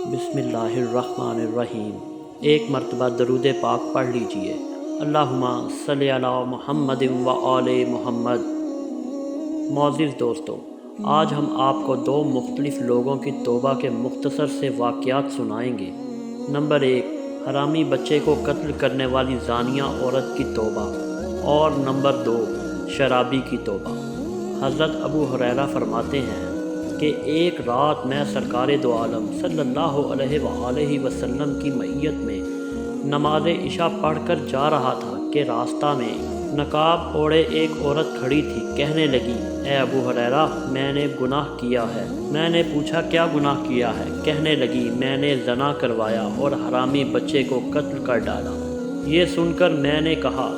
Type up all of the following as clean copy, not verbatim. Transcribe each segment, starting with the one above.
بسم اللہ الرحمن الرحیم۔ ایک مرتبہ درود پاک پڑھ لیجئے۔ اللہم صلی علی محمد و آل محمد۔ معزز دوستو، آج ہم آپ کو دو مختلف لوگوں کی توبہ کے مختصر سے واقعات سنائیں گے۔ نمبر 1، حرامی بچے کو قتل کرنے والی زانیہ عورت کی توبہ، اور نمبر 2، شرابی کی توبہ۔ حضرت ابو ہریرہ فرماتے ہیں کہ ایک رات میں سرکار دو عالم صلی اللہ علیہ وآلہ وسلم کی معیت میں نماز عشاء پڑھ کر جا رہا تھا کہ راستہ میں نقاب اوڑھے ایک عورت کھڑی تھی۔ کہنے لگی، اے ابو ہریرہ، میں نے گناہ کیا ہے۔ میں نے پوچھا، کیا گناہ کیا ہے؟ کہنے لگی، میں نے زنا کروایا اور حرامی بچے کو قتل کر ڈالا۔ یہ سن کر میں نے کہا،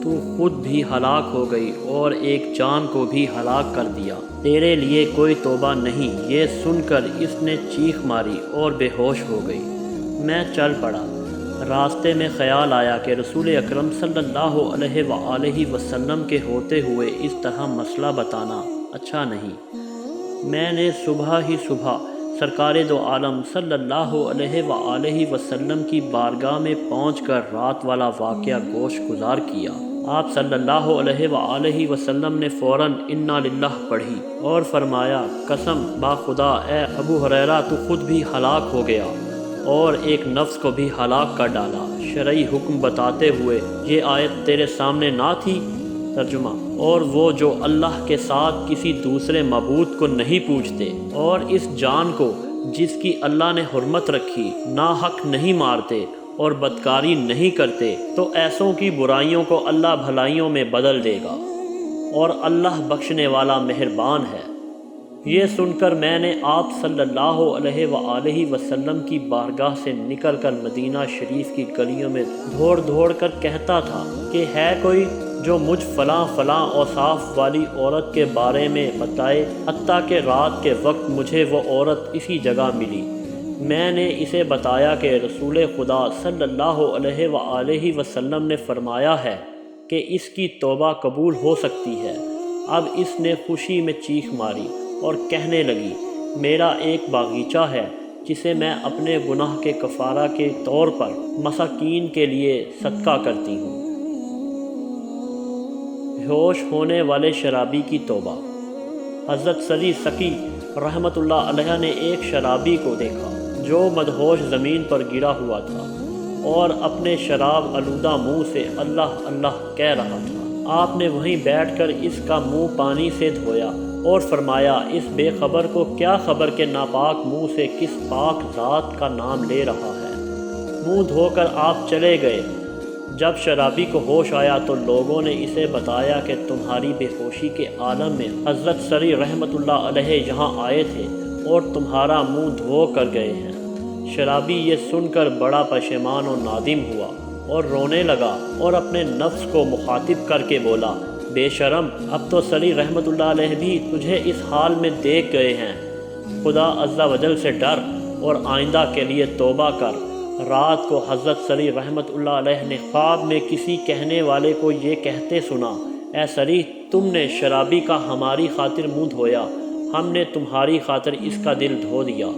تو خود بھی ہلاک ہو گئی اور ایک جان کو بھی ہلاک کر دیا، تیرے لیے کوئی توبہ نہیں۔ یہ سن کر اس نے چیخ ماری اور بے ہوش ہو گئی۔ میں چل پڑا۔ راستے میں خیال آیا کہ رسول اکرم صلی اللہ علیہ وآلہ وسلم کے ہوتے ہوئے اس طرح مسئلہ بتانا اچھا نہیں۔ میں نے صبح ہی صبح سرکار دو عالم صلی اللہ علیہ وآلہ وسلم کی بارگاہ میں پہنچ کر رات والا واقعہ گوش گزار کیا۔ آپ صلی اللہ علیہ وآلہ وسلم نے فوراً انا للہ پڑھی اور فرمایا، قسم با خدا اے ابو ہریرہ، تو خود بھی ہلاک ہو گیا اور ایک نفس کو بھی ہلاک کر ڈالا۔ شرعی حکم بتاتے ہوئے یہ آیت تیرے سامنے نہ تھی؟ ترجمہ، اور وہ جو اللہ کے ساتھ کسی دوسرے معبود کو نہیں پوجتے اور اس جان کو جس کی اللہ نے حرمت رکھی ناحق نہیں مارتے اور بدکاری نہیں کرتے، تو ایسوں کی برائیوں کو اللہ بھلائیوں میں بدل دے گا، اور اللہ بخشنے والا مہربان ہے۔ یہ سن کر میں نے آپ صلی اللہ علیہ وآلہ وسلم کی بارگاہ سے نکل کر مدینہ شریف کی گلیوں میں دوڑ دوڑ کر کہتا تھا کہ ہے کوئی جو مجھ فلاں فلاں اوصاف والی عورت کے بارے میں بتائے، حتیٰ کہ رات کے وقت مجھے وہ عورت اسی جگہ ملی۔ میں نے اسے بتایا کہ رسول خدا صلی اللہ علیہ وآلہ وسلم نے فرمایا ہے کہ اس کی توبہ قبول ہو سکتی ہے۔ اب اس نے خوشی میں چیخ ماری اور کہنے لگی، میرا ایک باغیچہ ہے جسے میں اپنے گناہ کے کفارہ کے طور پر مساکین کے لیے صدقہ کرتی ہوں۔ ہوش ہونے والے شرابی کی توبہ۔ حضرت سری سقی رحمۃ اللہ علیہ نے ایک شرابی کو دیکھا جو مدہوش زمین پر گرا ہوا تھا اور اپنے شراب آلودہ منہ سے اللہ اللہ کہہ رہا تھا۔ آپ نے وہیں بیٹھ کر اس کا منہ پانی سے دھویا اور فرمایا، اس بے خبر کو کیا خبر کہ ناپاک منہ سے کس پاک ذات کا نام لے رہا ہے۔ منہ دھو کر آپ چلے گئے۔ جب شرابی کو ہوش آیا تو لوگوں نے اسے بتایا کہ تمہاری بے ہوشی کے عالم میں حضرت سری رحمۃ اللہ علیہ یہاں آئے تھے اور تمہارا منہ دھو کر گئے ہیں۔ شرابی یہ سن کر بڑا پشیمان و نادم ہوا اور رونے لگا اور اپنے نفس کو مخاطب کر کے بولا، بے شرم، اب تو سری رحمۃ اللہ علیہ بھی تجھے اس حال میں دیکھ گئے ہیں۔ خدا عز و جل سے ڈر اور آئندہ کے لیے توبہ کر۔ رات کو حضرت سری رحمۃ اللہ علیہ نے خواب میں کسی کہنے والے کو یہ کہتے سنا، اے سری، تم نے شرابی کا ہماری خاطر منہ دھویا، ہم نے تمہاری خاطر اس کا دل دھو دیا۔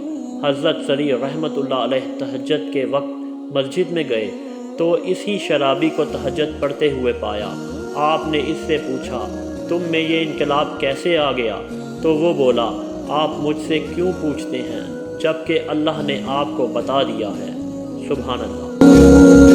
حضرت سری رحمۃ اللہ علیہ تہجد کے وقت مسجد میں گئے تو اسی شرابی کو تہجد پڑھتے ہوئے پایا۔ آپ نے اس سے پوچھا، تم میں یہ انقلاب کیسے آ گیا؟ تو وہ بولا، آپ مجھ سے کیوں پوچھتے ہیں جبکہ اللہ نے آپ کو بتا دیا ہے۔ سبحان اللہ۔